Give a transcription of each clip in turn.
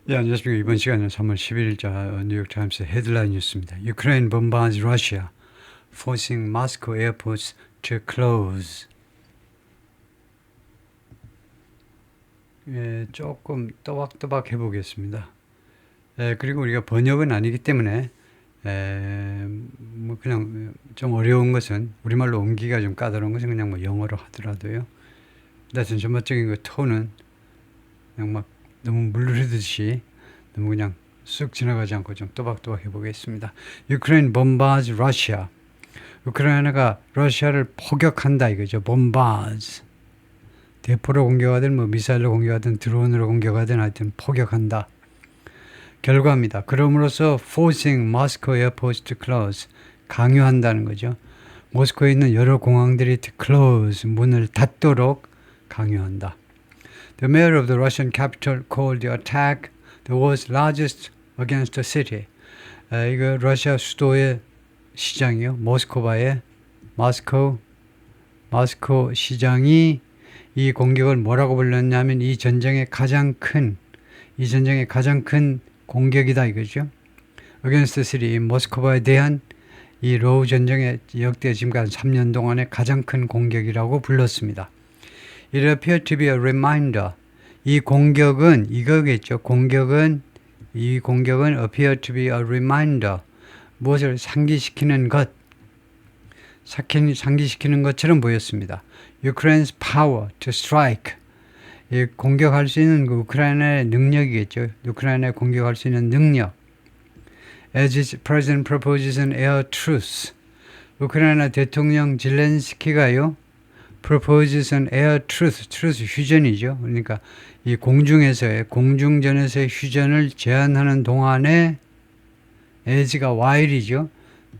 예, 안녕하십니까. 이번 시간은 3월 11일자 뉴욕타임스 헤드라인 뉴스입니다. Ukraine bombards Russia, forcing Moscow airports to close. 예, 조금 또박또박 해보겠습니다. 그리고 우리가 번역은 아니기 때문에 뭐 그냥 좀 어려운 것은 우리말로 옮기기가 좀 까다로운 것은 그냥 뭐 영어로 하더라도요. 하여튼 전반적인 그 톤은 그냥 막 너무 물 흐르듯이 너무 그냥 쑥 지나가지 않고 좀 또박또박 해보겠습니다. Ukraine bombards Russia. 우크라이나가 러시아를 포격한다 이거죠. bombards. 대포로 공격하든 뭐 미사일로 공격하든 드론으로 공격하든 하여튼 포격한다. 결과입니다. 그럼으로써 forcing Moscow airports to close. 강요한다는 거죠. 모스크바에 있는 여러 공항들이 to close. 문을 닫도록 강요한다. The mayor of the Russian capital called the attack the world's largest against the city. 이거 러시아 수도의 시장이요. 모스크바의 마스코 시장이 이 공격을 뭐라고 불렀냐면 이 전쟁의 가장 큰 공격이다 이거죠. against the city, 모스크바에 대한 이 로우 전쟁의 역대 지금까지 3년 동안의 가장 큰 공격이라고 불렀습니다. It appeared to be a reminder. 이 공격은 이거겠죠. 이 공격은 appeared to be a reminder. 무엇을 상기시키는 것처럼 보였습니다. Ukraine's power to strike. 이 공격할 수 있는 그 우크라이나의 능력이겠죠. 우크라이나에 공격할 수 있는 능력. As its president proposes an air truce. 우크라이나 대통령 질렌스키가요. proposes an air truce. truce 휴전이죠. 그러니까 이 공중전에서의 휴전을 제한하는 동안에 as가 while이죠.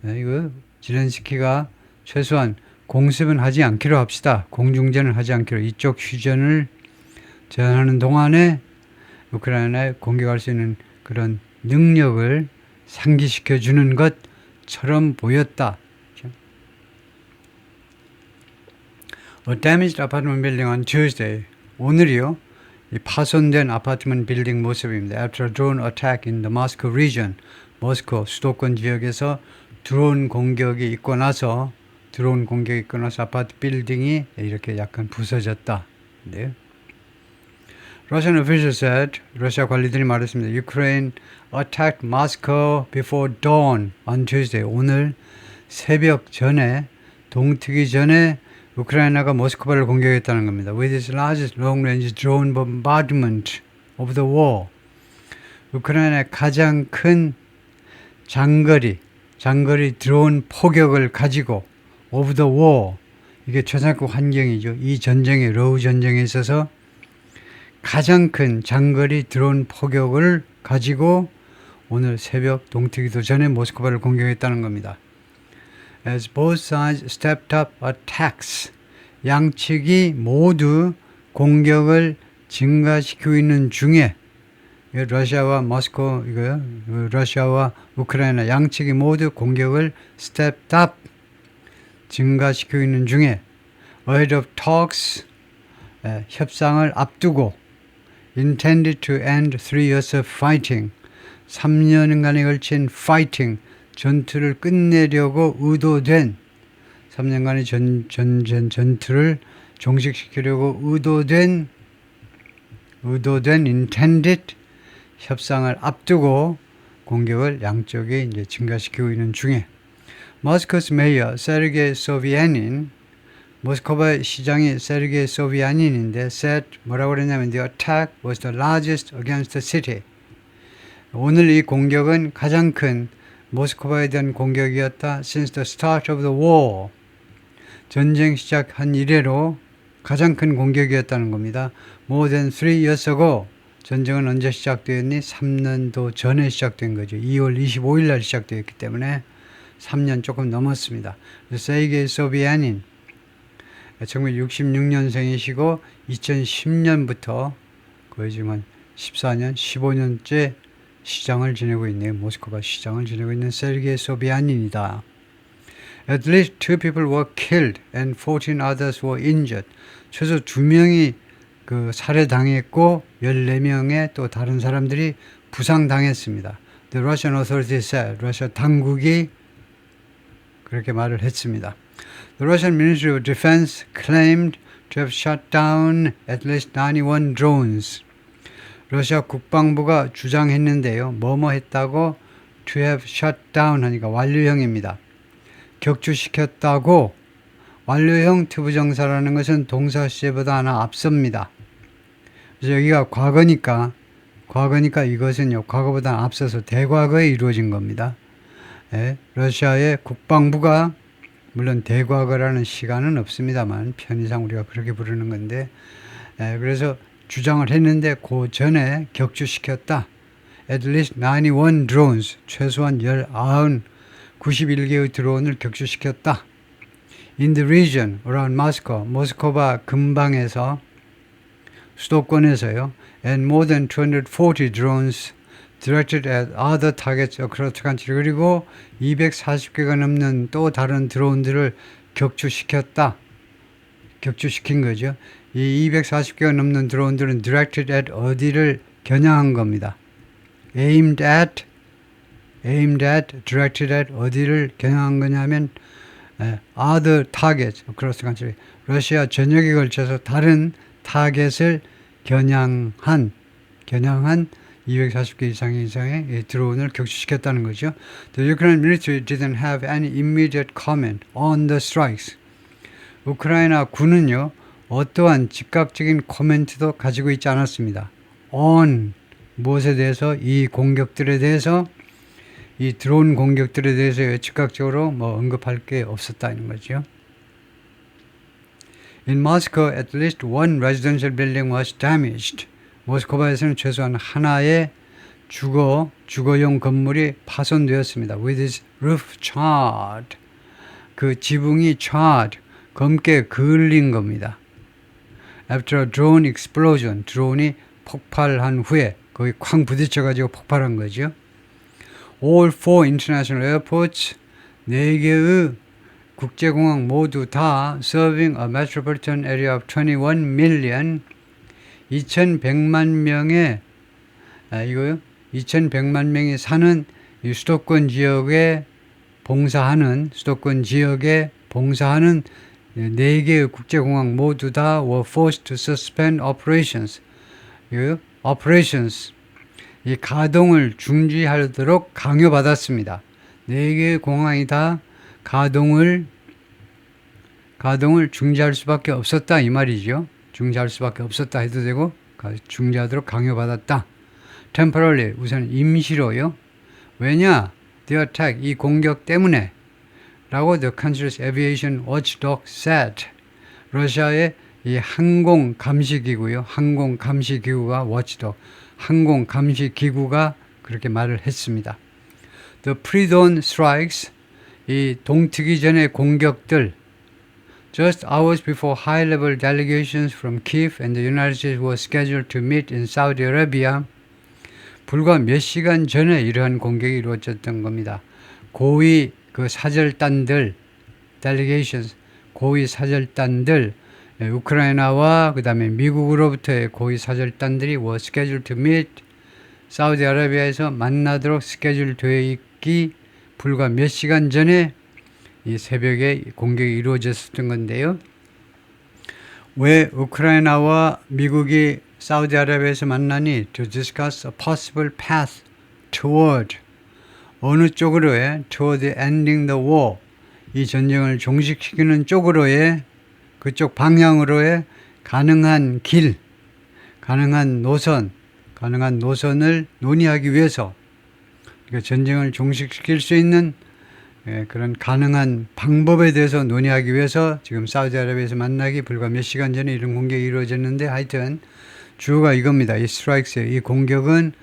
이거 질렌스키가 최소한 공습은 하지 않기로 합시다. 공중전을 하지 않기로 이쪽 휴전을 제한하는 동안에 우크라이나에 공격할 수 있는 그런 능력을 상기시켜 주는 것처럼 보였다. A damaged apartment building on Tuesday. 오늘이요. 이 파손된 아파트먼트 빌딩 모습입니다. After a drone attack in the Moscow region. 모스코 수도권 지역에서 드론 공격이 있고 나서 아파트 빌딩이 이렇게 약간 부서졌다. 네. Russian officials said, 러시아 관리들이 말했습니다. Ukraine attacked Moscow before dawn on Tuesday. 오늘 새벽 전에 동트기 전에 우크라이나가 모스크바를 공격했다는 겁니다. With its largest long-range drone bombardment of the war. 우크라이나의 가장 큰 장거리 드론 포격을 가지고 of the war. 이게 최상급 환경이죠. 이 전쟁에 러우 전쟁에 있어서 가장 큰 장거리 드론 포격을 가지고 오늘 새벽 동트기도 전에 모스크바를 공격했다는 겁니다. As both sides stepped up attacks, 양측이 모두 공격을 증가시키고 있는 중에 러시아와 우크라이나 양측이 모두 공격을 stepped up, 증가시키고 있는 중에 ahead of talks, 협상을 앞두고 intended to end 3 years of fighting, 3년간에 걸친 fighting, 전투를 끝내려고 의도된 3년간의 전투를 종식시키려고 의도된 intended 협상을 앞두고 공격을 양쪽이 이제 증가시키고 있는 중에 모스크바's mayor 세르게이 소비아닌 모스크바 시장이 세르게이 소비아닌인데 said 뭐라고 그랬냐면 the attack was the largest against the city. 오늘 이 공격은 가장 큰 모스크바에 대한 공격이었다. Since the start of the war. 전쟁 시작한 이래로 가장 큰 공격이었다는 겁니다. More than 3 years ago. 전쟁은 언제 시작되었니? 3년도 전에 시작된 거죠. 2월 25일 날 시작되었기 때문에 3년 조금 넘었습니다. 세르게이 소비아닌 1966년생이시고 2010년부터 거의 지금 한 14년, 15년째 시장을 지내고 있네요. 모스크바 시장을 지내고 있는 세르게이 소비아닌이다. At least 2 people were killed and 14 others were injured. 최소 2명이 그 살해당했고 14명의 또 다른 사람들이 부상당했습니다. The Russian authorities said, 러시아 당국이 그렇게 말을 했습니다. The Russian Ministry of Defense claimed to have shot down at least 91 drones. 러시아 국방부가 주장했는데요. 뭐뭐 했다고 to have shut down 하니까 완료형입니다. 격추시켰다고. 완료형 투부정사라는 것은 동사 시제보다 하나 앞섭니다. 그래서 여기가 과거니까 이것은요, 과거보다 앞서서 대과거에 이루어진 겁니다. 예, 러시아의 국방부가, 물론 대과거라는 시간은 없습니다만 편의상 우리가 그렇게 부르는 건데, 예, 그래서 주장을 했는데 그 전에 격추시켰다. At least 91 drones, 최소한 91개의 드론을 격추시켰다. In the region around Moscow, 모스크바 근방에서, 수도권에서요. And more than 240 drones directed at other targets across the country. 그리고 240개가 넘는 또 다른 드론들을 격추시킨 거죠. 이 240개가 넘는 드론들은 directed at 어디를 겨냥한 겁니다. aimed at, directed at 어디를 겨냥한 거냐면 other targets across the country. 러시아 전역에 걸쳐서 다른 타겟을 겨냥한 240개 이상의 드론을 격추시켰다는 거죠. The Ukrainian military didn't have any immediate comment on the strikes. 우크라이나 군은요, 어떠한 즉각적인 코멘트도 가지고 있지 않았습니다. on 무엇에 대해서, 이 공격들에 대해서, 이 드론 공격들에 대해서 즉각적으로 뭐 언급할 게 없었다는 거죠. In Moscow, at least one residential building was damaged. 모스크바에서는 최소한 하나의 주거용 건물이 파손되었습니다. With its roof charred. 그 지붕이 charred, 검게 그을린 겁니다. After a drone explosion, 드론이 폭발한 후에 거기 쾅 부딪혀가지고 폭발한 거죠. All four international airports, 4개의 국제공항 모두 다 serving a metropolitan area of 21 million, 2100만 명의 2100만 명이 사는 이 수도권 지역에 봉사하는 4개의 국제공항 모두 다 were forced to suspend operations. 이 가동을 중지하도록 강요받았습니다. 4개의 공항이 다 가동을 중지할 수밖에 없었다 이 말이죠. 중지할 수밖에 없었다 해도 되고 중지하도록 강요받았다. Temporarily, 우선 임시로요. 왜냐? The attack, 이 공격 때문에 라고 the country's aviation watchdog said. 러시아의 이 항공 감시기구가 watchdog, 항공 감시기구가 그렇게 말을 했습니다. The pre-dawn strikes, 이 동트기 전의 공격들, just hours before high-level delegations from Kiev and the United States were scheduled to meet in Saudi Arabia. 불과 몇 시간 전에 이러한 공격이 이루어졌던 겁니다. 고위 그 사절단들, delegations, 고위 사절단들, 우크라이나와 그 다음에 미국으로부터의 고위 사절단들이 were scheduled to meet, 사우디아라비아에서 만나도록 스케줄 되어 있기 불과 몇 시간 전에 이 새벽에 공격이 이루어졌었던 건데요. 왜 우크라이나와 미국이 사우디아라비아에서 만나니? To discuss a possible path toward, 어느 쪽으로의 toward ending the war, 이 전쟁을 종식시키는 쪽으로의, 그쪽 방향으로의 가능한 길, 가능한 노선을 논의하기 위해서, 그러니까 전쟁을 종식시킬 수 있는 그런 가능한 방법에 대해서 논의하기 위해서 지금 사우디아라비아에서 만나기 불과 몇 시간 전에 이런 공격이 이루어졌는데, 하여튼 주어가 이겁니다. 이 strikes의 이 공격은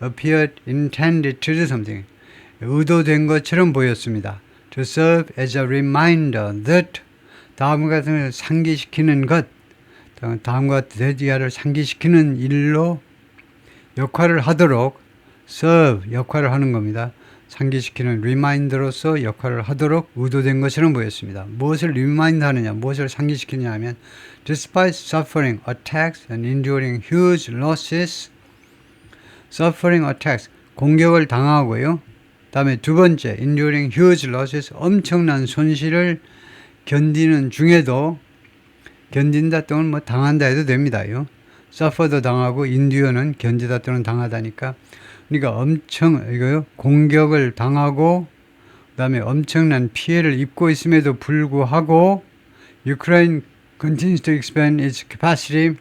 appeared intended to do something, 의도된 것처럼 보였습니다. To serve as a reminder that, 다음과 같은 것을 상기시키는 것, 다음과 같은 대지하를 상기시키는 일로 역할을 하도록, serve, 역할을 하는 겁니다. 상기시키는 리마인더로서 역할을 하도록 의도된 것처럼 보였습니다. 무엇을 리마인드 하느냐, 무엇을 상기시키냐 하면 Despite suffering attacks and enduring huge losses, suffering attacks, 공격을 당하고요. 다음에 두 번째, enduring huge losses, 엄청난 손실을 견디는 중에도, 견딘다 또는 뭐 당한다 해도 됩니다요. suffer도 당하고 endure는 견디다 또는 당하다니까. 그러니까 이거요, 공격을 당하고 그다음에 엄청난 피해를 입고 있음에도 불구하고 Ukraine continues to expand its capacity.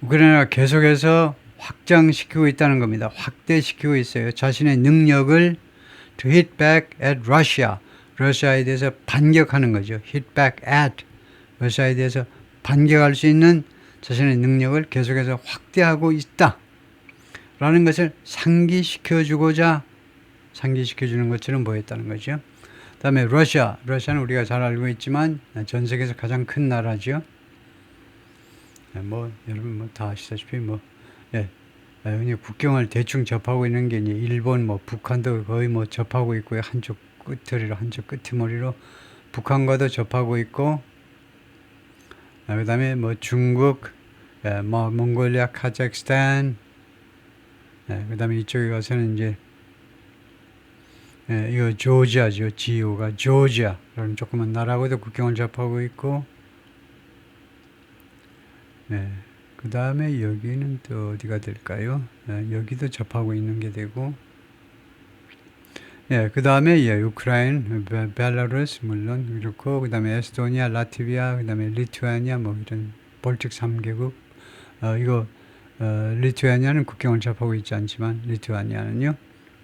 우크라이나가 계속해서 확장시키고 있다는 겁니다. 확대시키고 있어요. 자신의 능력을 to hit back at Russia. 러시아에 대해서 반격하는 거죠. hit back at. 러시아에 대해서 반격할 수 있는 자신의 능력을 계속해서 확대하고 있다. 라는 것을 상기시켜주는 것처럼 보였다는 거죠. 그 다음에 러시아는 우리가 잘 알고 있지만 전 세계에서 가장 큰 나라죠. 여러분 다 아시다시피 그냥 국경을 대충 접하고 있는 게 이제 일본, 북한도 거의 접하고 있고요. 한쪽 끄트머리로 북한과도 접하고 있고, 그 다음에 중국, 몽골리아, 카자흐스탄, 그 다음에 이쪽에 가서는 이제, 이거 조지아죠. 지오가 조지아라는 조그만 나라하고도 국경을 접하고 있고, 그 다음에 여기는 또 어디가 될까요? 여기도 접하고 있는 게 되고, 그 다음에 우크라이나, 벨라루스 물론 그렇고, 그 다음에 에스토니아, 라트비아, 그 다음에 리투아니아 이런 볼틱 3개국. 리투아니아는 국경을 접하고 있지 않지만 리투아니아는요,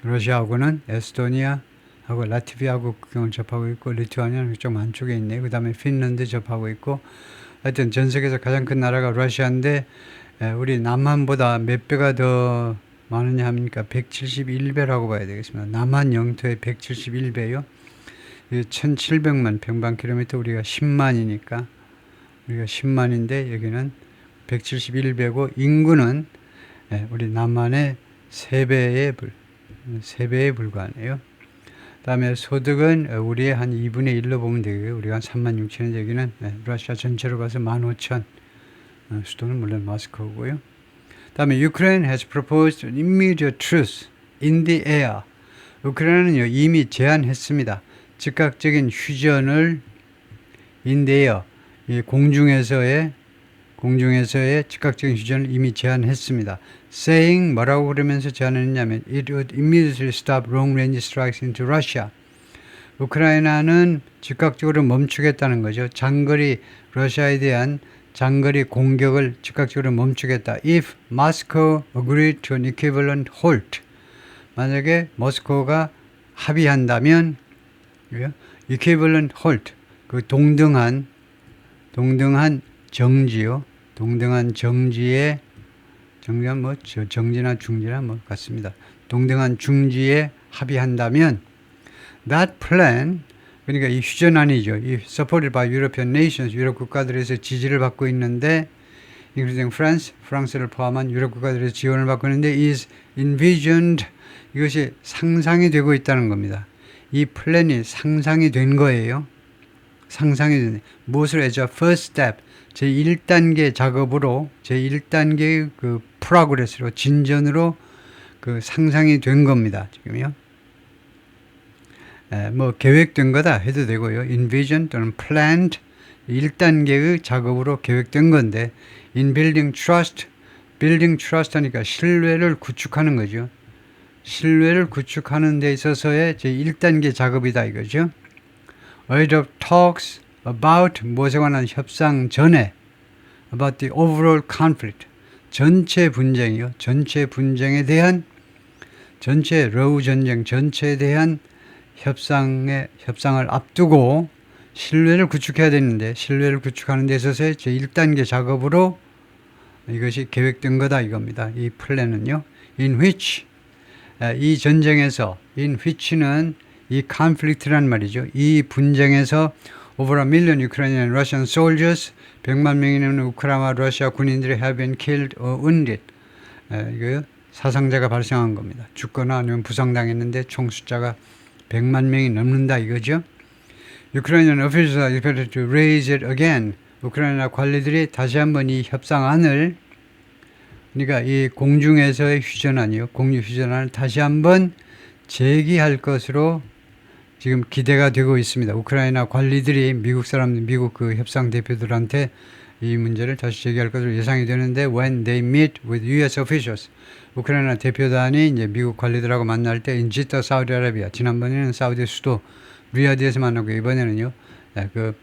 러시아하고는 에스토니아하고 라트비아하고 국경을 접하고 있고, 리투아니아는 좀 안쪽에 있네요. 그 다음에 핀란드 접하고 있고, 하여튼 전 세계에서 가장 큰 나라가 러시아인데, 우리 남한보다 몇 배가 더 많으냐 합니까? 171배라고 봐야 되겠습니다. 남한 영토의 171배요. 1700만 평방킬로미터, 우리가 10만이니까, 우리가 10만인데 여기는 171배고, 인구는 우리 남한의 3배에 불과하네요. 다음에 소득은 우리의 한 2분의 1로 보면 되고요. 우리가 한 3만 6천인데 여기는 러시아 전체로 봐서 15,000. 수도는 물론 모스크바고요. 다음에 Ukraine has proposed an immediate truce in the air. 우크라이나는 이미 제안했습니다. 즉각적인 휴전을 in the air, 이 공중에서의 즉각적인 휴전을 이미 제안했습니다. saying 뭐라고 그러면서 제안했냐면 it would immediately stop long-range strikes into Russia. 우크라이나는 즉각적으로 멈추겠다는 거죠. 러시아에 대한 장거리 공격을 즉각적으로 멈추겠다. If Moscow agreed to an equivalent halt. 만약에 모스크바가 합의한다면 equivalent halt, 그 동등한 정지요. 동등한 정지에, 정지는 정지나 중지나 같습니다. 동등한 중지에 합의한다면, that plan, 그러니까 이 휴전안이죠. 이 supported by European nations, 유럽 국가들에서 지지를 받고 있는데, including France, 프랑스를 포함한 유럽 국가들에서 지원을 받고 있는데, is envisioned, 이것이 상상이 되고 있다는 겁니다. 이 플랜이 상상이 된 거예요. 상상이 된, 무엇을 as a first step, 제1단계 작업으로, 제1단계 그 프로그레스로, 진전으로 그 상상이 된 겁니다. 지금요. 계획된 거다 해도 되고요. envision 또는 planned, 1단계의 작업으로 계획된 건데, in building trust 하니까 신뢰를 구축하는 거죠. 신뢰를 구축하는 데 있어서의 제1단계 작업이다 이거죠. ahead of talks about, 무엇에 관한 협상 전에, about the overall conflict, 전체 분쟁이요. 전체 분쟁에 대한, 러우 전쟁 전체에 대한 협상을 앞두고 신뢰를 구축해야 되는데, 신뢰를 구축하는 데 있어서의 제1단계 작업으로 이것이 계획된 거다 이겁니다. 이 플랜은요. in which, 이 전쟁에서, in which는 이 conflict란 말이죠. 이 분쟁에서 over a million Ukrainian and Russian soldiers, 100만 명이 넘는 우크라이나 러시아 군인들이 have been killed or wounded. 이거요. 사상자가 발생한 겁니다. 죽거나 아니면 부상당했는데 총 숫자가 100만 명이 넘는다 이거죠. Ukrainian officials are expected to raise it again. 우크라이나 관리들이 다시 한번 이 협상안을, 그러니까 이 공중에서의 휴전안이요, 공유 휴전안을 다시 한번 제기할 것으로 지금 기대가 되고 있습니다. 우크라이나 관리들이 미국 그 협상 대표들한테 이 문제를 다시 제기할 것으로 예상이 되는데, when they meet with U.S. officials, 우크라이나 대표단이 이제 미국 관리들하고 만날 때 in Jeddah, 사우디아라비아, 지난번에는 사우디 수도 리야드에서 만나고 이번에는요, 그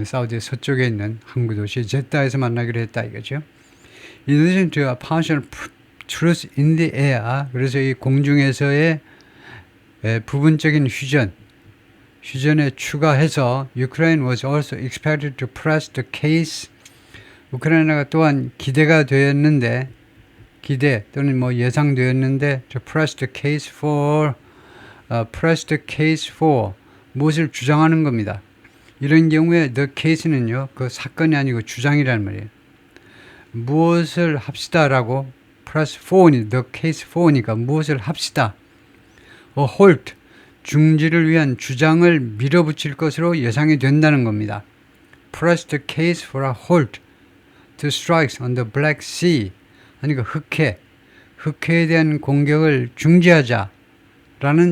사우디 서쪽에 있는 항구 도시 제타에서 만나기로 했다 이거죠. In addition to a partial truce in the air, 그래서 이 공중에서의 부분적인 휴전에 추가해서 Ukraine was also expected to press the case. 우크라이나가 또한 기대 또는 뭐 예상되었는데 to press the case for 무엇을 주장하는 겁니다. 이런 경우에 the case는요, 그 사건이 아니고 주장이라는 말이에요. 무엇을 합시다라고 press for니 the case for니까 무엇을 합시다. halt 중지를 위한 주장을 밀어붙일 것으로 예상이 된다는 겁니다. press the case for a halt to strikes on the Black Sea. 그러니까 흑해에 대한 공격을 중지하자라는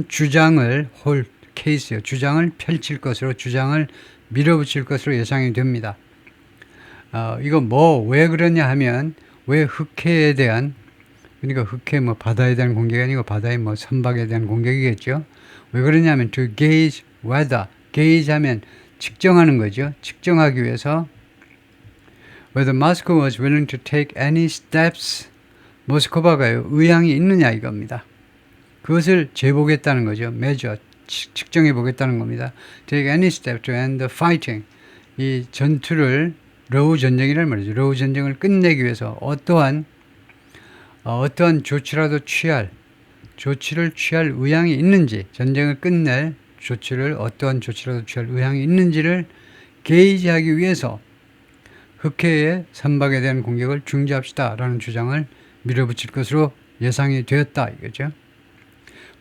주장을 halt 케이스요. 주장을 펼칠 것으로, 주장을 밀어붙일 것으로 예상이 됩니다. 이거 왜 그러냐 하면, 왜 흑해에 대한, 그러니까 흑해 바다에 대한 공격이 아니고 바다의 선박에 대한 공격이겠죠. 왜 그러냐면 to gauge weather, gauge 하면 측정하는 거죠. 측정하기 위해서 whether Moscow was willing to take any steps, 모스크바가요, 의향이 있느냐 이겁니다. 그것을 재보겠다는 거죠. measure, 측정해 보겠다는 겁니다. Take any step to end the fighting. 이 전투를, 러우 전쟁이란 말이죠. 러우 전쟁을 끝내기 위해서 어떠한 조치를 취할 의향이 있는지, 전쟁을 끝낼 어떠한 조치라도 취할 의향이 있는지를 게이지하기 위해서 흑해의 선박에 대한 공격을 중지합시다라는 주장을 밀어붙일 것으로 예상이 되었다 이거죠.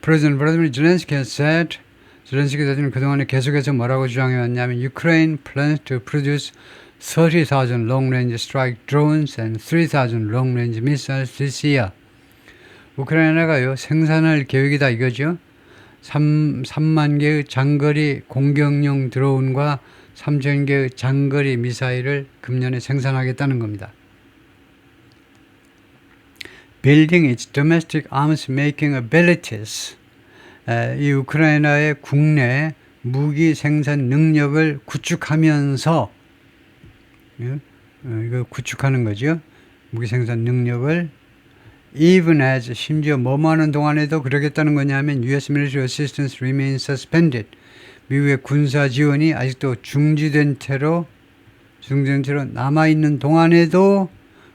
President Vladimir Zelensky has said, zelensky 대통령은 그동안에 계속해서 뭐라고 주장해왔냐면 Ukraine plans to produce 30,000 long-range strike drones and 3,000 long-range missiles this year. 우크라이나가요, 생산할 계획이다 이거죠. 3만 개의 장거리 공격용 드론과 3천 개의 장거리 미사일을 금년에 생산하겠다는 겁니다. Building its domestic arms making abilities. 이 우크라이나의 국내 무기 생산 능력을 구축하면서, 이거 구축하는 거죠. 무기 생산 능력을 even as, 심지어 하는 동안에도 그러겠다는 거냐면 US military assistance remains suspended. 미국의 군사 지원이 아직도 중지된 채로 남아있는 동안에도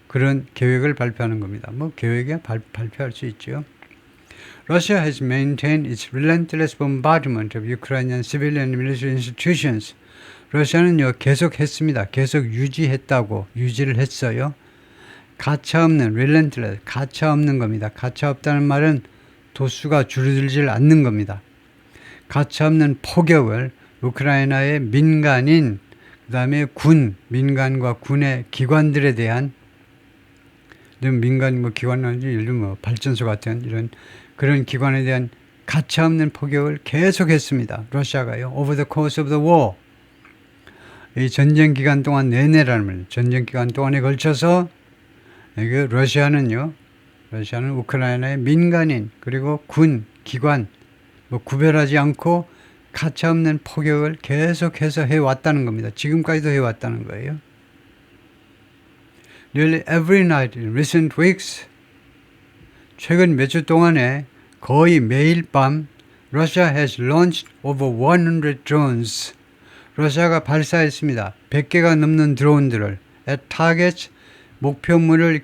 그런 계획을 발표하는 겁니다. 계획에 발표할 수 있죠. Russia has maintained its relentless bombardment of Ukrainian civilian and military institutions. 러시아는요, 계속했습니다. 계속 유지를 했어요. 가차없는, relentless, 가차없는 겁니다. 가차없다는 말은 도수가 줄어들질 않는 겁니다. 가차없는 포격을 우크라이나의 민간인, 그 다음에 민간과 군의 기관들에 대한, 민간 기관은 예를 들면 발전소 같은 이런 그런 기관에 대한 가차없는 포격을 계속했습니다. 러시아가요. Over the course of the war. 이 전쟁 기간 동안 내내라는 말이에요. 전쟁 기간 동안에 걸쳐서 러시아는 우크라이나의 민간인 그리고 군, 기관 구별하지 않고 가차없는 포격을 계속해서 해왔다는 겁니다. 지금까지도 해왔다는 거예요. Nearly every night in recent weeks, 최근 몇 주 동안에 거의 매일 밤 Russia has launched over 100 drones. 러시아가 발사했습니다. 100개가 넘는 드론들을 at targets, 목표물을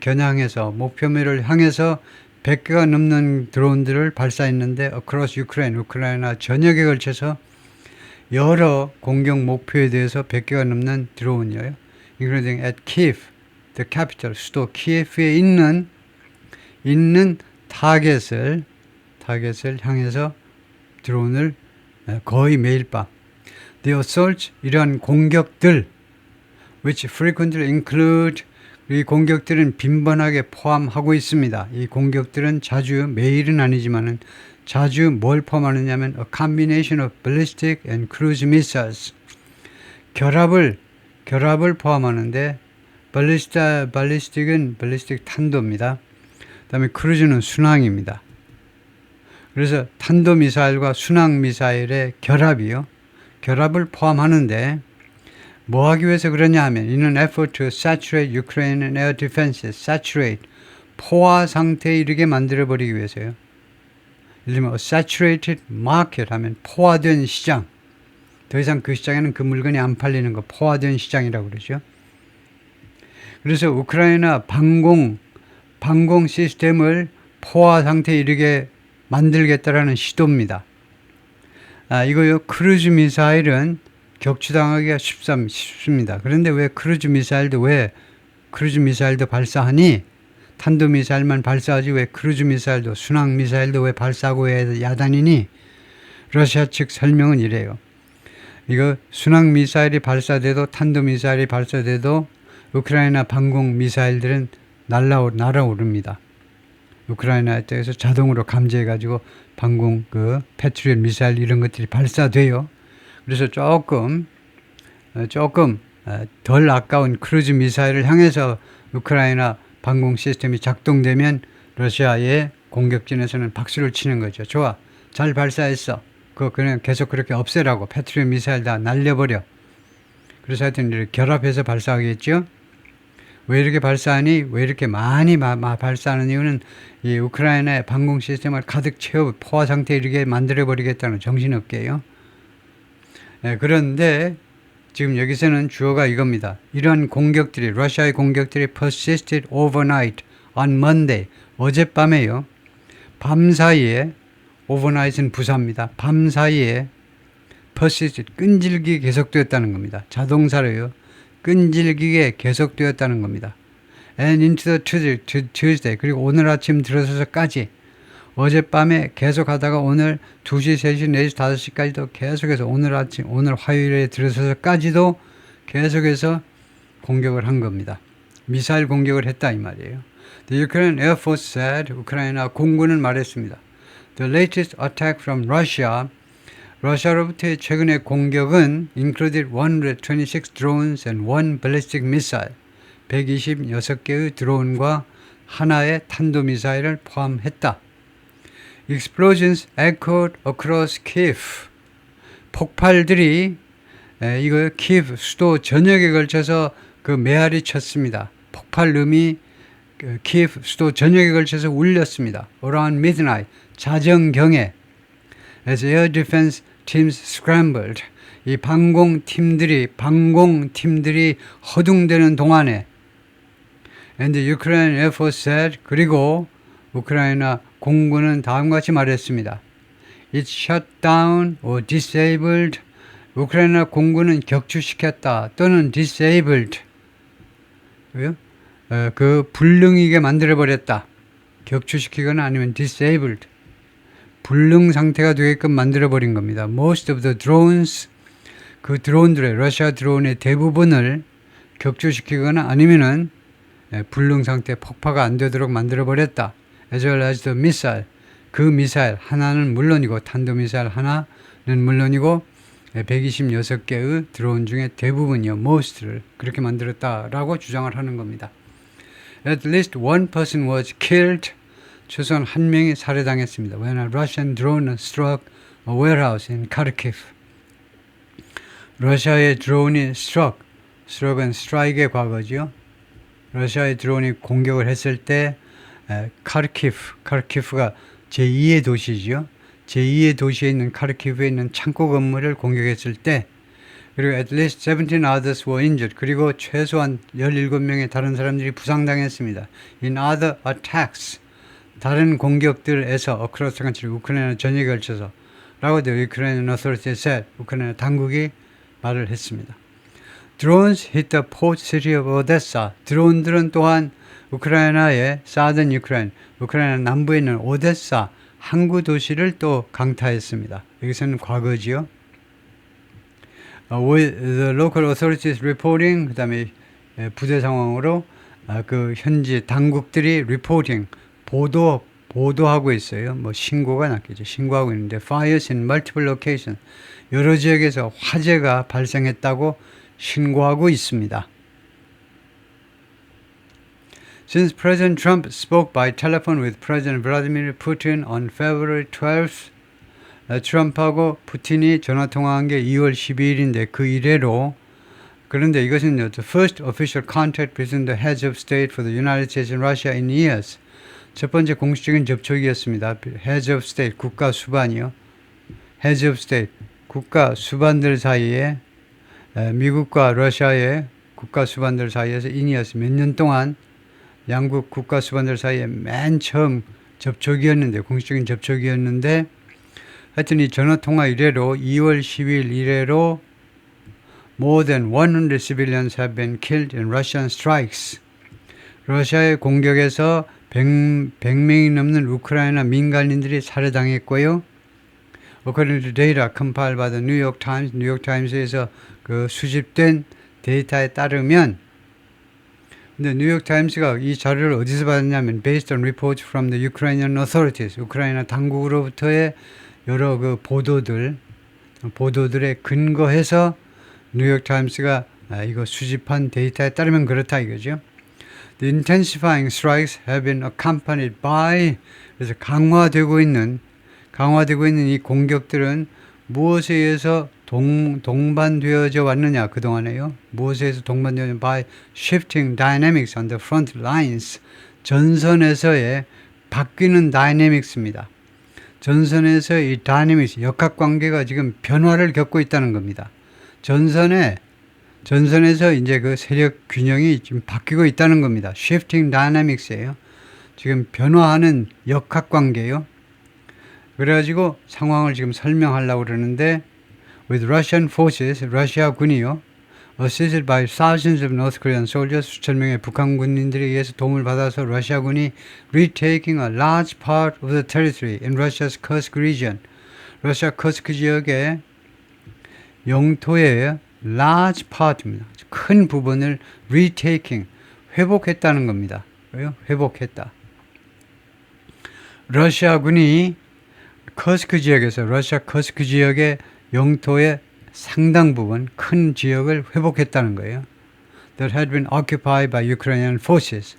향해서 100개가 넘는 드론들을 발사했는데 across Ukraine, 우크라이나 전역에 걸쳐서 여러 공격 목표에 대해서 100개가 넘는 드론이에요. including at Kiev, the capital, 수도 키예프에 있는 타겟을 향해서 드론을 거의 매일 밤. The assaults, 이러한 공격들, which frequently include, 이 공격들은 빈번하게 포함하고 있습니다. 이 공격들은 자주, 매일은 아니지만은 자주 뭘 포함하느냐면 a combination of ballistic and cruise missiles. 결합을 포함하는데 ballistic은 ballistic 탄도입니다. 그 다음에 크루즈는 순항입니다. 그래서 탄도미사일과 순항미사일의 결합을 포함하는데 뭐 하기 위해서 그러냐 하면 in an effort to saturate Ukrainian air defenses, saturate, 포화 상태에 이르게 만들어버리기 위해서요. 예를 들면 a saturated market 하면 포화된 시장, 더 이상 그 시장에는 그 물건이 안 팔리는 거 포화된 시장이라고 그러죠. 그래서 우크라이나 방공 시스템을 포화 상태에 이르게 만들겠다라는 시도입니다. 이거요. 크루즈 미사일은 격추당하기가 쉽습니다. 그런데 왜 크루즈 미사일도 발사하니? 탄도 미사일만 발사하지 왜 크루즈 미사일도 순항 미사일도 왜 발사하고 왜 야단이니? 러시아 측 설명은 이래요. 이거 순항 미사일이 발사돼도 탄도 미사일이 발사돼도 우크라이나 방공 미사일들은 날아오릅니다. 우크라이나 쪽에서 자동으로 감지해가지고 방공 패트리엇 미사일 이런 것들이 발사돼요. 그래서 조금 덜 아까운 크루즈 미사일을 향해서 우크라이나 방공 시스템이 작동되면 러시아의 공격진에서는 박수를 치는 거죠. 좋아, 잘 발사했어. 그냥 계속 그렇게 없애라고. 패트리엇 미사일 다 날려버려. 그래서 하여튼 이렇게 결합해서 발사하겠죠. 왜 이렇게 발사하니? 왜 이렇게 많이 발사하는 이유는 이 우크라이나의 방공 시스템을 가득 채워 포화 상태에 이르게 만들어버리겠다는 정신없게요. 그런데 지금 여기서는 주어가 이겁니다. 이런 공격들이, 러시아의 공격들이 persisted overnight on Monday, 어젯밤에요. 밤 사이에, overnight은 부사입니다. 밤 사이에 persisted, 끈질기게 계속되었다는 겁니다. 자동사로요. 끈질기게 계속되었다는 겁니다. And into the Tuesday, 그리고 오늘 아침 들어서서까지, 어젯밤에 계속하다가 오늘 2시, 3시, 4시, 5시까지도 계속해서 오늘 화요일에 들어서서까지도 계속해서 공격을 한 겁니다. 미사일 공격을 했다 이 말이에요. The Ukrainian Air Force said, 우크라이나 공군은 말했습니다. The latest attack from Russia, 러시아로부터의 최근의 공격은 included 126 drones and 1 ballistic missile, 126개의 드론과 하나의 탄도미사일을 포함했다. Explosions echoed across Kiev. 폭발들이 이거 키예프 수도 전역에 걸쳐서 메아리 쳤습니다. 폭발음이 키예프 수도 전역에 걸쳐서 울렸습니다. Around midnight, 자정경에 as air defense teams scrambled. 이 방공팀들이 허둥대는 동안에 and the Ukrainian Air Force said, 그리고 우크라이나 공군은 다음과 같이 말했습니다. It shut down or disabled. 우크라이나 공군은 격추시켰다 또는 disabled. 불능이게 만들어버렸다. 격추시키거나 아니면 disabled. 불능 상태가 되게끔 만들어버린 겁니다. Most of the drones, 그 드론들의, 러시아 드론의 대부분을 격추시키거나 아니면은 불능 상태, 폭파가 안 되도록 만들어버렸다. As well as the missile, 그 미사일 하나는 물론이고 탄도미사일 하나는 물론이고 126개의 드론 중에 대부분이요, most를 그렇게 만들었다라고 주장을 하는 겁니다. At least one person was killed. 최소한 한 명이 살해당했습니다. When a Russian drone struck a warehouse in Kharkiv. 러시아의 드론이 struck은 strike의 과거죠. 러시아의 드론이 공격을 했을 때 카르키프가 제2의 도시죠. 제2의 도시에 있는 카르키프에 있는 창고 건물을 공격했을 때, 그리고 at least 17 others were injured. 그리고 최소한 17명의 다른 사람들이 부상당했습니다. In other attacks, 다른 공격들에서 across the country, 우크라이나 전역에 걸쳐서 라고 The Ukrainian authorities said, 우크라이나 당국이 말을 했습니다. Drones hit the port city of Odessa. 드론들은 또한 우크라이나의 Southern Ukraine, 우크라이나 남부에 있는 오데사 항구 도시를 또 강타했습니다. 여기서는 과거지요. With the local authorities reporting, 그 다음에 부대 상황으로 그 현지 당국들이 reporting, 보도하고 있어요. 뭐 신고가 났겠죠. 신고하고 있는데 fires in multiple locations, 여러 지역에서 화재가 발생했다고 신고하고 있습니다. Since President Trump spoke by telephone with President Vladimir Putin on February 12th, 트럼프하고 푸틴이 전화통화한 게 2월 12일인데 그 이래로, 그런데 이것은 the first official contact between the heads of state for the United States and Russia in years. 첫 번째 공식적인 접촉이었습니다. heads of state, 국가 수반이요. heads of state, 국가 수반들 사이에, 미국과 러시아의 국가 수반들 사이에서 in years, 몇 년 동안 양국 국가 수반들 사이에 맨 처음 접촉이었는데, 공식적인 접촉이었는데, 하여튼 이 전화통화 이래로 2월 10일 이래로 more than 100 civilians have been killed in Russian strikes. 러시아의 공격에서 100명이 넘는 우크라이나 민간인들이 살해당했고요. According to data compiled by the New York Times, 뉴욕 타임스에서 그 수집된 데이터에 따르면, 근데 뉴욕 타임스가 이 자료를 어디서 받았냐면 based on reports from the Ukrainian authorities, 우크라이나 당국으로부터의 여러 그 보도들에 근거해서 뉴욕 타임스가 이거 수집한 데이터에 따르면 그렇다 이거죠. The intensifying strikes have been accompanied by, 그래서 강화되고 있는 이 공격들은 무엇에 의해서 동반되어져 왔느냐 그동안에요. 무엇에 의해서 동반되어져 by shifting dynamics on the front lines. 전선에서의 바뀌는 다이내믹스입니다. 전선에서 이 다이내믹스, 역학관계가 지금 변화를 겪고 있다는 겁니다. 전선에서 이제 그 세력 균형이 지금 바뀌고 있다는 겁니다. shifting dynamics예요. 지금 변화하는 역학관계예요. 그래가지고 상황을 지금 설명하려고 그러는데 with Russian forces, 러시아 군이요, assisted by thousands of North Korean soldiers, 수천 명의 북한 군인들에 의해서 도움을 받아서 러시아군이 retaking a large part of the territory in Russia's Kursk region, 러시아 커스크 지역의 영토의 large part입니다. 큰 부분을 retaking, 회복했다는 겁니다. 왜요? 회복했다. 러시아군이 커스크 지역에서, 러시아 커스크 지역의 영토의 상당 부분, 큰 지역을 회복했다는 거예요. That had been occupied by Ukrainian forces.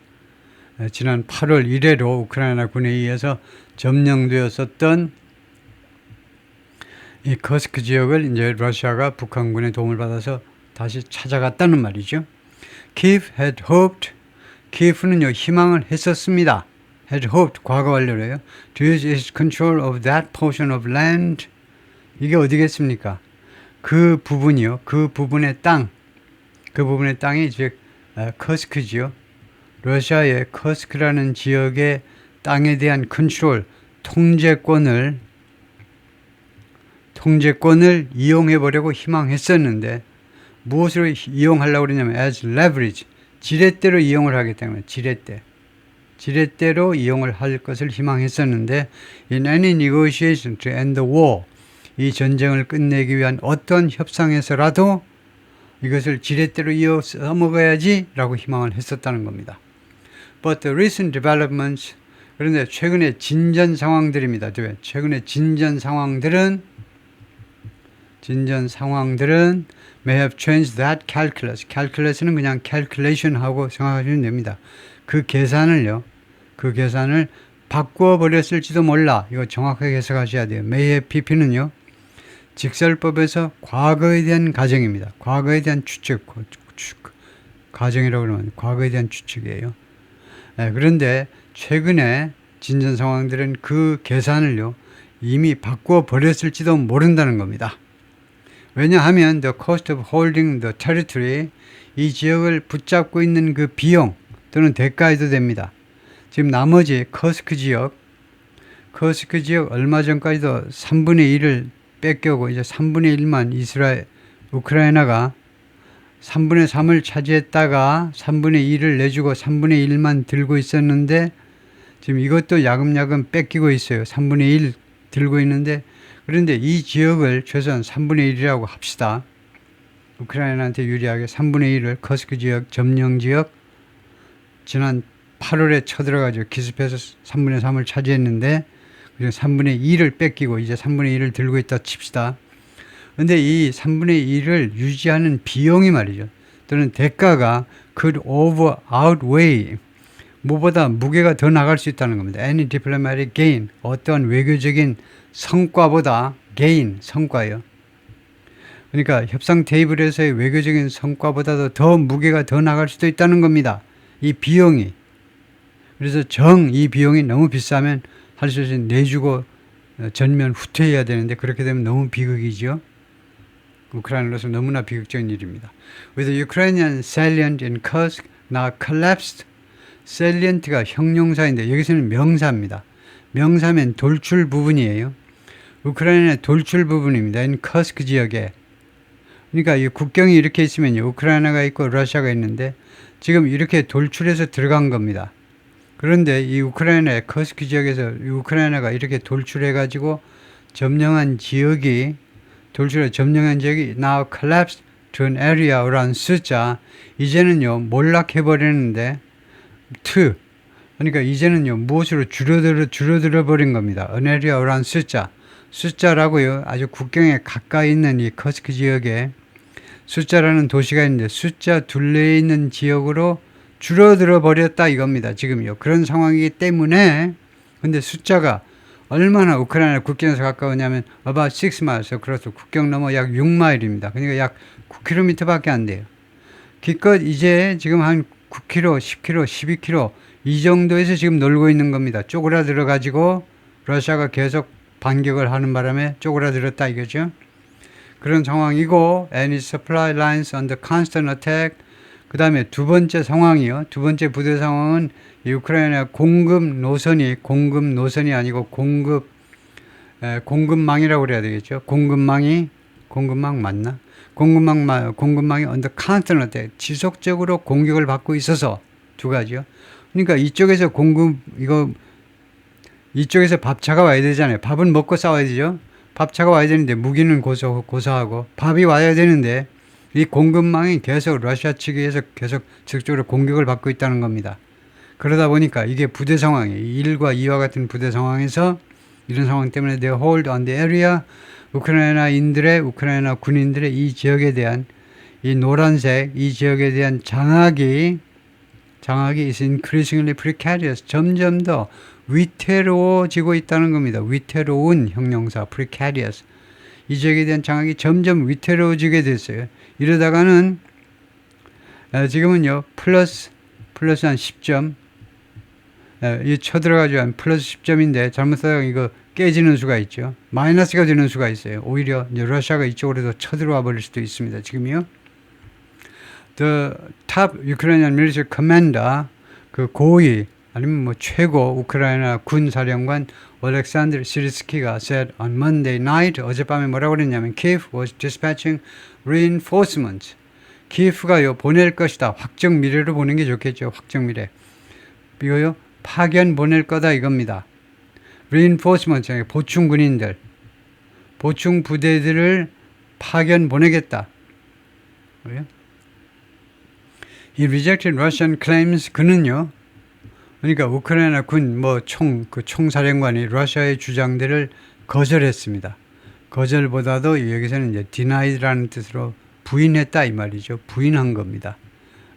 지난 8월 이래로 우크라이나 군에 의해서 점령되었었던 이 커스크 지역을 이제 러시아가 북한군의 도움을 받아서 다시 찾아갔다는 말이죠. Kiev had hoped, 키예프는요 희망을 했었습니다. had hoped, 과거 완료로요. to use its control of that portion of land. 이게 어디겠습니까? 그 부분이요. 그 부분의 땅이 즉 커스크지요. 러시아의 커스크라는 지역의 땅에 대한 컨트롤, 통제권을 이용해 보려고 희망했었는데, 무엇으로 이용하려고 그러냐면 as leverage, 지렛대로 이용을 하기 때문에 지렛대로 이용을 할 것을 희망했었는데, in any negotiation to end the war, 이 전쟁을 끝내기 위한 어떤 협상에서라도 이것을 지렛대로 이어 써먹어야지 라고 희망을 했었다는 겁니다. But the recent developments, 그런데 최근의 진전 상황들입니다. 최근의 진전 상황들은 may have changed that calculus. calculus는 그냥 calculation 하고 생각하시면 됩니다. 그 계산을 바꾸어 버렸을지도 몰라. 이거 정확하게 해석하셔야 돼요. may have pp는요, 직설법에서 과거에 대한 가정입니다. 과거에 대한 추측, 가정이라고 그러면 과거에 대한 추측이에요. 그런데 최근에 진전 상황들은 그 계산을요 이미 바꾸어 버렸을지도 모른다는 겁니다. 왜냐하면 the cost of holding the territory, 이 지역을 붙잡고 있는 그 비용 또는 대가에도 됩니다. 지금 나머지 커스크 지역 얼마 전까지도 3분의 1을 뺏겨고 이제 3분의 1만 우크라이나가 3분의 3을 차지했다가 3분의 2를 내주고 3분의 1만 들고 있었는데 지금 이것도 야금야금 뺏기고 있어요. 3분의 1 들고 있는데 그런데 이 지역을 최소한 3분의 1이라고 합시다. 우크라이나한테 유리하게 3분의 1을 커스크 지역, 점령 지역 지난 8월에 쳐들어가지고 기습해서 3분의 3을 차지했는데 그리고 3분의 2를 뺏기고 이제 3분의 1을 들고 있다 칩시다. 근데 이 3분의 1을 유지하는 비용이 말이죠. 또는 대가가 could outweigh 무보다 무게가 더 나갈 수 있다는 겁니다. Any diplomatic gain 어떠한 외교적인 성과보다 gain 성과예요. 그러니까 협상 테이블에서의 외교적인 성과보다도 더 무게가 더 나갈 수도 있다는 겁니다. 이 비용이. 그래서 이 비용이 너무 비싸면 할 수 있는 내주고 전면 후퇴해야 되는데 그렇게 되면 너무 비극이죠. 우크라이나로서 너무나 비극적인 일입니다. With the Ukrainian salient in Kursk now collapsed. salient가 형용사인데 여기서는 명사입니다. 명사면 돌출 부분이에요. 우크라이나의 돌출 부분입니다. in Kursk 지역에. 그러니까 이 국경이 이렇게 있으면요. 우크라이나가 있고 러시아가 있는데 지금 이렇게 돌출해서 들어간 겁니다. 그런데 이 우크라이나의 커스크 지역에서 우크라이나가 이렇게 돌출해가지고 점령한 지역이 now collapsed to an area around 숫자 이제는요 몰락해버리는데 그러니까 이제는요 무엇으로 줄어들어 버린 겁니다. an area around 숫자라고요 아주 국경에 가까이 있는 이 커스크 지역에 숫자라는 도시가 있는데 숫자 둘레에 있는 지역으로 줄어들어 버렸다 이겁니다. 지금요. 그런 상황이기 때문에 근데 숫자가 얼마나 우크라이나 국경에서 가까우냐면 about 6miles 그래서 국경 넘어 약 6마일입니다. 그러니까 약 9km 밖에 안 돼요. 기껏 이제 지금 한 9km, 10km, 12km 이 정도에서 지금 놀고 있는 겁니다. 쪼그라들어 가지고 러시아가 계속 반격을 하는 바람에 쪼그라들었다 이거죠. 그런 상황이고 any supply lines under constant attack 그 다음에 두 번째 상황이요. 두 번째 부대 상황은 이 우크라이나 공급 노선이 아니고 공급망이라고 그래야 되겠죠. 공급망이 맞나? 공급망이 under constant attack 지속적으로 공격을 받고 있어서 두 가지요. 그러니까 이쪽에서 이쪽에서 밥차가 와야 되잖아요. 밥은 먹고 싸워야 되죠. 밥차가 와야 되는데 무기는 고사하고 밥이 와야 되는데 이 공급망이 계속 러시아 측에서 계속 적극적으로 공격을 받고 있다는 겁니다. 그러다 보니까 이게 부대 상황이에요. 1과 2와 같은 부대 상황에서 이런 상황 때문에 they hold on the area 우크라이나 군인들의 이 지역에 대한 이 노란색 이 지역에 대한 장악이 is increasingly precarious 점점 더 위태로워지고 있다는 겁니다. 위태로운 형용사 precarious 이 지역에 대한 장악이 점점 위태로워지게 됐어요. 이러다가는 지금은요 플러스 한 10점 이 쳐들어가지고 한 플러스 10점인데 잘못하다가 이거 깨지는 수가 있죠. 마이너스가 되는 수가 있어요. 오히려 이제 러시아가 이쪽으로 쳐들어와 버릴 수도 있습니다. 지금요. The top Ukrainian military commander 그 고위 아니면 뭐 최고 우크라이나 군 사령관 올렉산드르 시리스키가 said on Monday night 어젯밤에 뭐라고 그랬냐면 Kiev was dispatching reinforcements. 키예프가요 보낼 것이다. 확정 미래로 보는 게 좋겠죠. 확정 미래. 이거요 파견 보낼 거다 이겁니다. reinforcement 보충 군인들, 보충 부대들을 파견 보내겠다. 이 rejected Russian claims 그는요. 그러니까 우크라이나 군 총사령관이 러시아의 주장들을 거절했습니다. 거절보다도 여기서는 이제 denied라는 뜻으로 부인했다 이 말이죠. 부인한 겁니다.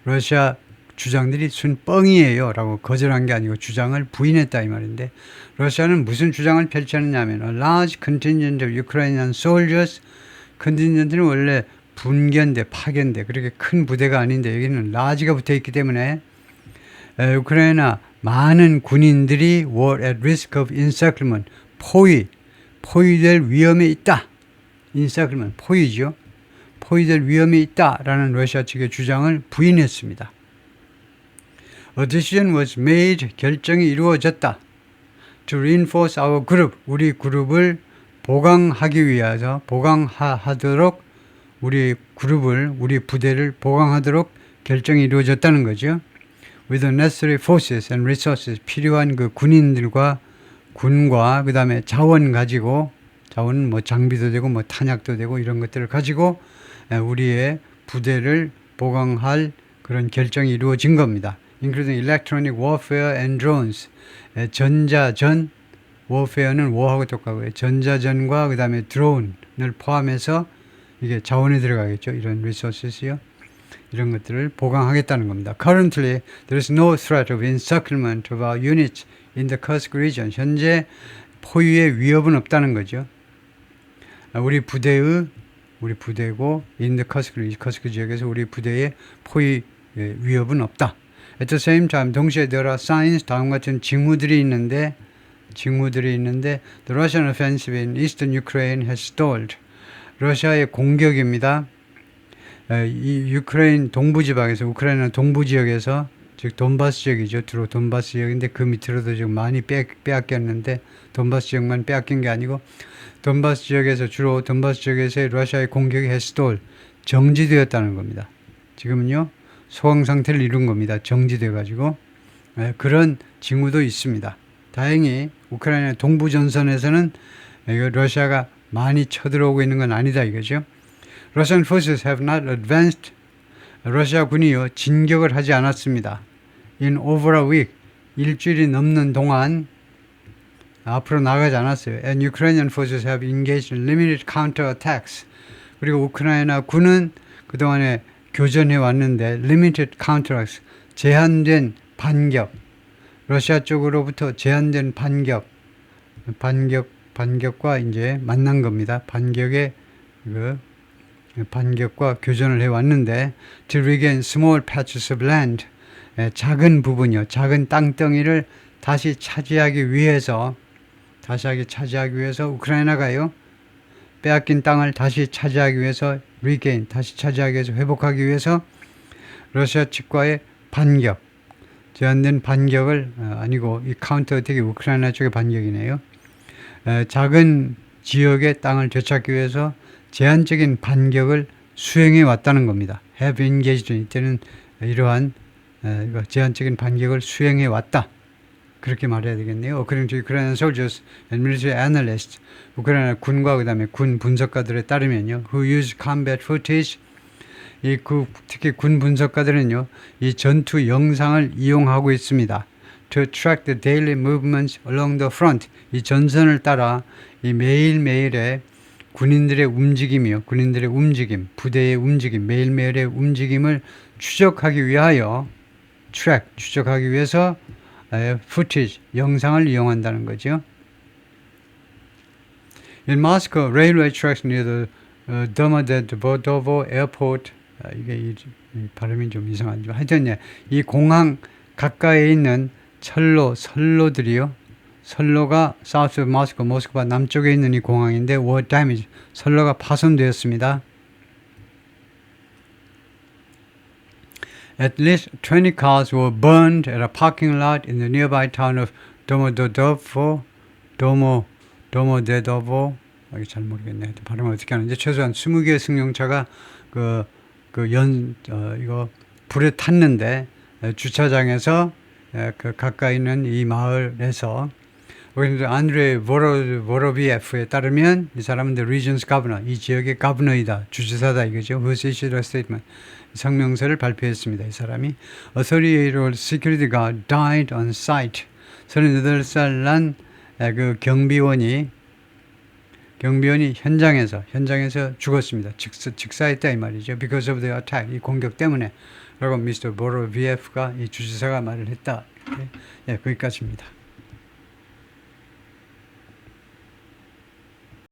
러시아 주장들이 순 뻥이에요 라고 거절한 게 아니고 주장을 부인했다 이 말인데 러시아는 무슨 주장을 펼쳤느냐면 a large contingent of Ukrainian soldiers 컨팅전트는 원래 분견대, 파견대 그렇게 큰 부대가 아닌데 여기는 large가 붙어있기 때문에 우크라이나 많은 군인들이 were at risk of encirclement 포위될 위험에 있다. encirclement 포위죠. 포위될 위험에 있다라는 러시아 측의 주장을 부인했습니다. A decision was made 결정이 이루어졌다. To reinforce our group 우리 그룹을 보강하기 위해서 보강하도록 우리 그룹을, 우리 부대를 보강하도록 결정이 이루어졌다는 거죠. With the necessary forces and resources, 필요한 그 군인들과 군과 그 다음에 자원 가지고, 자원은 뭐 장비도 되고 뭐 탄약도 되고 이런 것들을 가지고 우리의 부대를 보강할 그런 결정이 이루어진 겁니다. Including electronic warfare and drones. 전자전, warfare는 war하고 똑같고요. 전자전과 그 다음에 드론을 포함해서 이게 자원에 들어가겠죠. 이런 resources요. 이런 것들을 보강하겠다는 겁니다. Currently, there is no threat of encirclement of our units in the Kursk region. 현재 포위의 위협은 없다는 거죠. 우리 부대고 in the Kursk 지역에서 우리 부대의 포위 위협은 없다. At the same time, 동시에 there are signs, 다음 같은 징후들이 있는데 the Russian offensive in eastern Ukraine has stalled. 러시아의 공격입니다. 이 유크레인 동부 지방에서, 우크라이나 동부 지역에서, 즉 돈바스 지역이죠. 주로 돈바스 지역인데 그 밑으로도 지금 많이 빼앗겼는데 돈바스 지역만 빼앗긴 게 아니고 돈바스 지역에서 주로 돈바스 지역에서의 러시아의 공격이 stalled, 정지되었다는 겁니다. 지금은요 소강 상태를 이룬 겁니다. 정지돼 가지고 그런 징후도 있습니다. 다행히 우크라이나 동부 전선에서는 러시아가 많이 쳐들어오고 있는 건 아니다 이거죠. Russian forces have not advanced. 러시아 군이요 진격을 하지 않았습니다. In over a week, 일주일이 넘는 동안 앞으로 나가지 않았어요. And Ukrainian forces have engaged in limited counterattacks. 그리고 우크라이나 군은 그동안에 교전해 왔는데 limited counterattacks, 제한된 반격, 러시아 쪽으로부터 제한된 반격과 이제 만난 겁니다. 반격과 교전을 해왔는데 to regain small patches of land, 작은 부분이요, 작은 땅덩이를 다시 차지하기 위해서 우크라이나가요 빼앗긴 땅을 다시 차지하기 위해서 regain, 다시 차지하기 위해서, 회복하기 위해서 러시아 측과의 반격, 제한된 반격을 아니고 이 카운터 어택이 우크라이나 쪽의 반격이네요. 작은 지역의 땅을 되찾기 위해서 제한적인 반격을 수행해 왔다는 겁니다. Have engaged, 이때는 이러한 제한적인 반격을 수행해 왔다. 그렇게 말해야 되겠네요. According to Ukrainian soldiers and military analysts, 우크라이나 군과 그 다음에 군 분석가들에 따르면요, who use combat footage, 특히 군 분석가들은요, 이 전투 영상을 이용하고 있습니다. To track the daily movements along the front, 이 전선을 따라 이 매일매일의 군인들의 움직임, 부대의 움직임, 매일매일의 움직임을 추적하기 위해서 footage, 영상을 이용한다는 거죠. In Moscow, railway tracks near the Domodedovo airport, 이게 이 발음이 좀 이상하죠. 하여튼 이 공항 가까이에 있는 선로들이요. 선로가 South of Moscow, 모스크바 남쪽에 있는 이 공항인데 were damaged, 선로가 파손되었습니다. At least 20 cars were burned at a parking lot in the nearby town of Domodedovo. 이게 잘 모르겠네. 발음을 어떻게 하는지 최소한 20개의 승용차가 이거 불에 탔는데 주차장에서 그 가까이 있는 이 마을에서 안드레이 보로비에프에 따르면 이 사람은 the region's governor, 이 지역의 governor이다, 주지사다 이거죠. Who issued a statement, 성명서를 발표했습니다. 이 사람이 A 38-year-old security guard died on site. 38살 난 그 경비원이 현장에서 죽었습니다. 직사했다 이 말이죠. Because of the attack, 이 공격 때문에. 라고 미스터 보로비에프가 이 주지사가 말을 했다. 예, 거기까지입니다.